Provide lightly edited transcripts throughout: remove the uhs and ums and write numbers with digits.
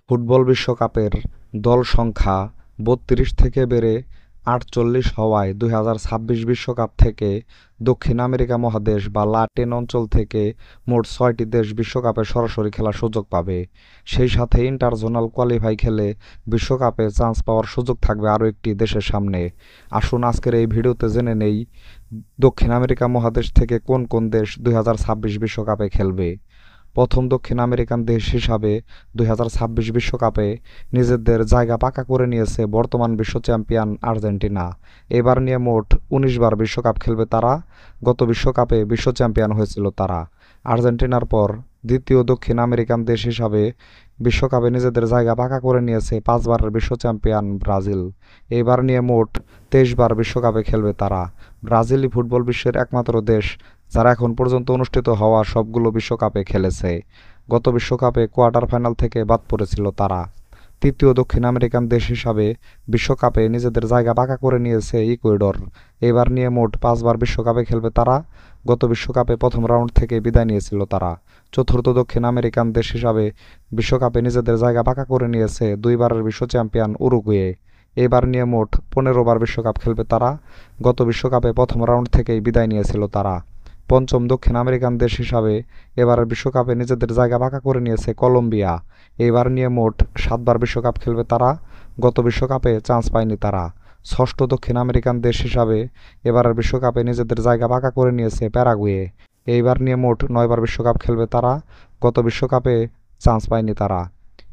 Football বিশ্বকাপের দল সংখ্যা ৩২ থেকে বেড়ে ৪৮ হওয়ায় ২০২৬ বিশ্বকাপ থেকে দক্ষিণ আমেরিকা মহাদেশ বা লাতিন অঞ্চল থেকে মোট ৬টি দেশ বিশ্বকাপে সরাসরি খেলার সুযোগ পাবে। সেই সাথে ইন্টারজোনাল কোয়ালিফাই খেলে বিশ্বকাপে চান্স পাওয়ার সুযোগ থাকবে আরও একটি দেশের সামনে। আসুন আজকের এই ভিডিওতে জেনে নেই দক্ষিণ আমেরিকা মহাদেশ থেকে কোন কোন দেশ ২০২৬ বিশ্বকাপে খেলবে। প্রথম দক্ষিণ আমেরিকান দেশ হিসাবে ২০২৬ বিশ্বকাপে নিজেদের জায়গা পাকা করে নিয়েছে বর্তমান বিশ্ব চ্যাম্পিয়ন আর্জেন্টিনা। এবার নিয়ে মোট ১৯ বার বিশ্বকাপ খেলবে তারা। গত বিশ্বকাপে বিশ্ব চ্যাম্পিয়ন হয়েছিল তারা। আর্জেন্টিনার পর দ্বিতীয় দক্ষিণ আমেরিকান দেশ হিসাবে বিশ্বকাপে নিজেদের জায়গা পাকা করে নিয়েছে ৫ বারের বিশ্ব চ্যাম্পিয়ন ব্রাজিল। এবার নিয়ে মোট ২৩ বার বিশ্বকাপে খেলবে তারা। ব্রাজিলই ফুটবল বিশ্বের একমাত্র দেশ যারা এখন পর্যন্ত অনুষ্ঠিত হওয়া সবগুলো বিশ্বকাপে খেলেছে। গত বিশ্বকাপে কোয়ার্টার ফাইনাল থেকে বাদ পড়েছিল তারা। তৃতীয় দক্ষিণ আমেরিকান দেশ হিসাবে বিশ্বকাপে নিজেদের জায়গা পাকা করে নিয়েছে ইকুয়েডর। এবার নিয়ে মোট ৫ বার বিশ্বকাপে খেলবে তারা। গত বিশ্বকাপে প্রথম রাউন্ড থেকে বিদায় নিয়েছিল তারা। চতুর্থ দক্ষিণ আমেরিকান দেশ হিসাবে বিশ্বকাপে নিজেদের জায়গা পাকা করে নিয়েছে ২ বারের বিশ্ব চ্যাম্পিয়ন উরুগুয়ে। এবার নিয়ে মোট ১৫ বার বিশ্বকাপ খেলবে তারা। গত বিশ্বকাপে প্রথম রাউন্ড থেকেই বিদায় নিয়েছিল তারা। পঞ্চম দক্ষিণ আমেরিকান দেশ হিসাবে এবারের বিশ্বকাপে নিজেদের জায়গা পাকা করে নিয়েছে কলম্বিয়া। এবার নিয়ে মোট ৭ বার বিশ্বকাপ খেলবে তারা। গত বিশ্বকাপে চান্স পায়নি তারা। ষষ্ঠ দক্ষিণ আমেরিকান দেশ হিসাবে এবারের বিশ্বকাপে নিজেদের জায়গা পাকা করে নিয়েছে প্যারাগুয়ে। এইবার নিয়ে মোট ৯ বার বিশ্বকাপ খেলবে তারা। গত বিশ্বকাপে চান্স পায়নি তারা।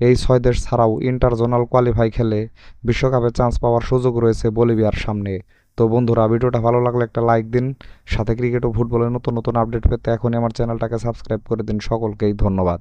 এই ৬ দেশ ছাড়াও ইন্টারজোনাল কোয়ালিফাই খেলে বিশ্বকাপে চান্স পাওয়ার সুযোগ রয়েছে বলিভিয়ার সামনে। তো বন্ধুরা, ভিডিওটা ভালো লাগলে একটা লাইক দিন। সাথে ক্রিকেট ও ফুটবলের নতুন নতুন আপডেট পেতে এখনই আমার চ্যানেলটাকে সাবস্ক্রাইব করে দিন। সকলকেই ধন্যবাদ।